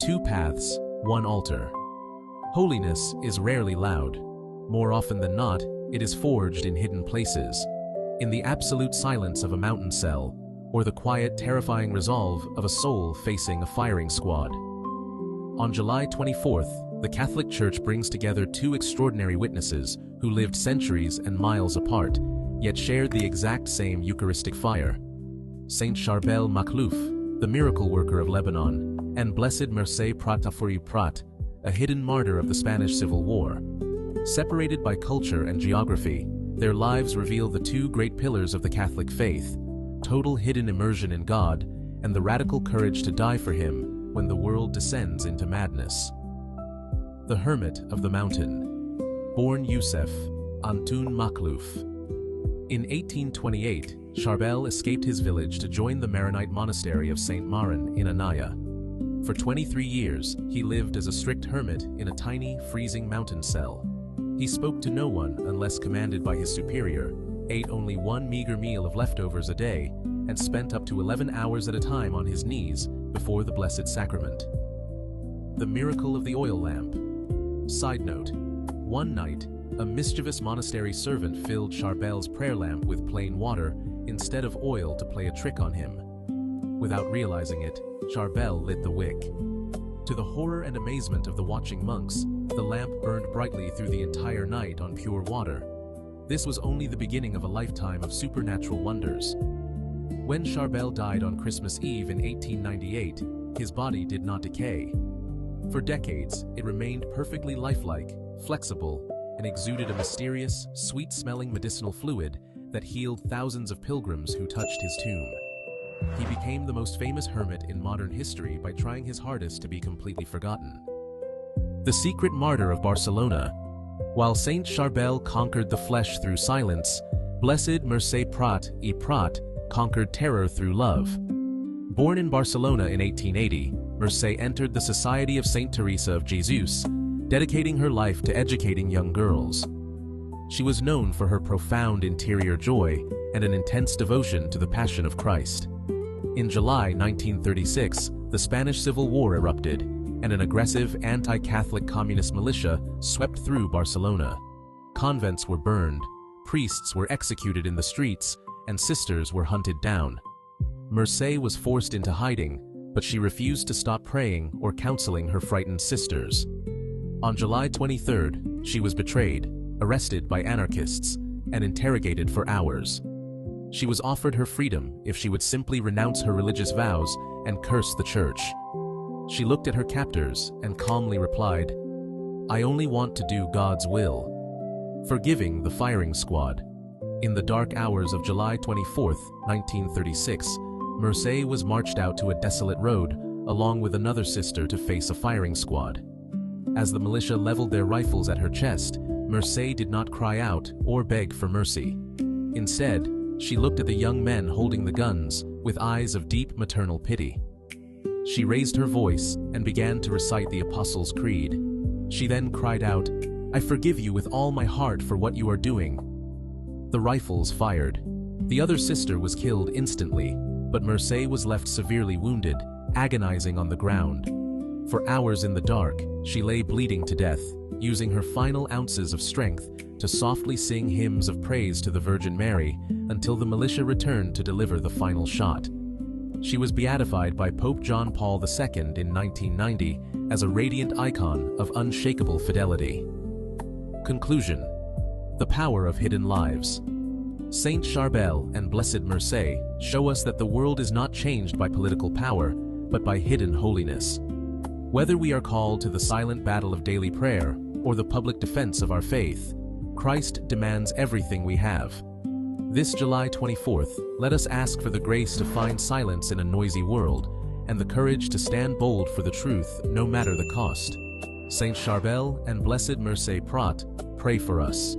Two paths, one altar. Holiness is rarely loud. More often than not, it is forged in hidden places, in the absolute silence of a mountain cell, or the quiet, terrifying resolve of a soul facing a firing squad. On July 24th, the Catholic Church brings together two extraordinary witnesses who lived centuries and miles apart, yet shared the exact same Eucharistic fire. Saint Charbel Makhlouf, the miracle worker of Lebanon, and Blessed Mercè Prat, a hidden martyr of the Spanish Civil War. Separated by culture and geography, their lives reveal the two great pillars of the Catholic faith: total hidden immersion in God and the radical courage to die for Him when the world descends into madness. The Hermit of the Mountain. Born Youssef Antoun Makhlouf. In 1828, Charbel escaped his village to join the Maronite monastery of Saint Maron in Anaya. For 23 years, he lived as a strict hermit in a tiny, freezing mountain cell. He spoke to no one unless commanded by his superior, ate only one meager meal of leftovers a day, and spent up to 11 hours at a time on his knees before the Blessed Sacrament. The Miracle of the Oil Lamp. Side note: one night, a mischievous monastery servant filled Charbel's prayer lamp with plain water instead of oil to play a trick on him. Without realizing it, Charbel lit the wick. To the horror and amazement of the watching monks, the lamp burned brightly through the entire night on pure water. This was only the beginning of a lifetime of supernatural wonders. When Charbel died on Christmas Eve in 1898, his body did not decay. For decades, it remained perfectly lifelike, flexible, and exuded a mysterious, sweet-smelling medicinal fluid that healed thousands of pilgrims who touched his tomb. He became the most famous hermit in modern history by trying his hardest to be completely forgotten. The secret martyr of Barcelona. While Saint Charbel conquered the flesh through silence, Blessed Mercè Prat conquered terror through love. Born in Barcelona in 1880, Mercè entered the Society of Saint Teresa of Jesus, dedicating her life to educating young girls. She was known for her profound interior joy and an intense devotion to the Passion of Christ. In July 1936, the Spanish Civil War erupted, and an aggressive anti-Catholic communist militia swept through Barcelona. Convents were burned, priests were executed in the streets, and sisters were hunted down. Mercè was forced into hiding, but she refused to stop praying or counseling her frightened sisters. On July 23rd, she was betrayed, arrested by anarchists, and interrogated for hours. She was offered her freedom if she would simply renounce her religious vows and curse the church. She looked at her captors and calmly replied, "I only want to do God's will," forgiving the firing squad. In the dark hours of July 24, 1936, Mercè was marched out to a desolate road along with another sister to face a firing squad. As the militia leveled their rifles at her chest, Mercè did not cry out or beg for mercy. Instead, she looked at the young men holding the guns with eyes of deep maternal pity. She raised her voice and began to recite the Apostles' Creed. She then cried out, "I forgive you with all my heart for what you are doing." The rifles fired. The other sister was killed instantly, but Mercè was left severely wounded, agonizing on the ground. For hours in the dark, she lay bleeding to death, using her final ounces of strength to softly sing hymns of praise to the Virgin Mary until the militia returned to deliver the final shot. She was beatified by Pope John Paul II in 1990 as a radiant icon of unshakable fidelity. Conclusion: the power of hidden lives. Saint Charbel and Blessed Mercè show us that the world is not changed by political power, but by hidden holiness. Whether we are called to the silent battle of daily prayer or the public defense of our faith, Christ demands everything we have. This July 24th, let us ask for the grace to find silence in a noisy world and the courage to stand bold for the truth no matter the cost. Saint Charbel and Blessed Mercè Prat, pray for us.